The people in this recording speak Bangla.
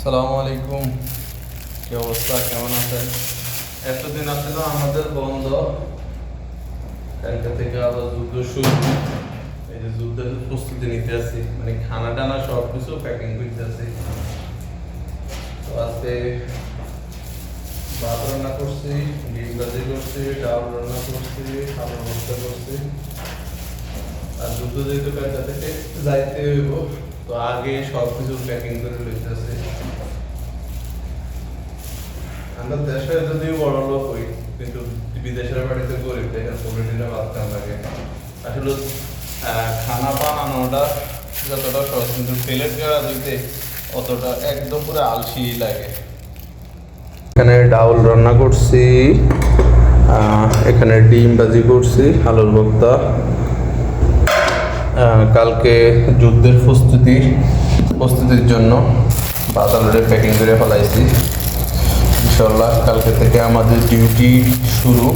আসসালামু আলাইকুম। কি অবস্থা, কেমন আছেন? এতদিন আসলে আমাদের বন্ধ, কালকে থেকে আবার যুদ্ধ শুরু। এই যে যুদ্ধের প্রস্তুতি নিতে আছি, মানে খানা টানা সব কিছু প্যাকিং করতে আছি। তো আজকে ভাত রান্না করছি, ডিম ভাজি করছি, ডাল রান্না করছি, আলু ভর্তা করছি। আর যুদ্ধ যেহেতু কালকে থেকে যাইতে হইব, তো আগে সব কিছু প্যাকিং করে লইতেছি। আমরা দেশে যদিও বড় লোক হই, কিন্তু বিদেশের বাড়িতে গরিব, দেখেন প্রোটিনটা বাঁচতাম লাগে। আসলে খানা বানানোটা যতটা সহজ, কিন্তু প্লেট গাড়া দিতে অতটা একদম পুরো আলসি লাগে। এখানে ডাউল রান্না করছি, এখানে ডিম ভাজি করছি, আলুর ভর্তা। কালকে যুদ্ধের প্রস্তুতির জন্য বাজারে প্যাকিং করে ফেলাইছি। ইনশাল্লাহ কালকে থেকে আমাদের ডিউটি শুরু।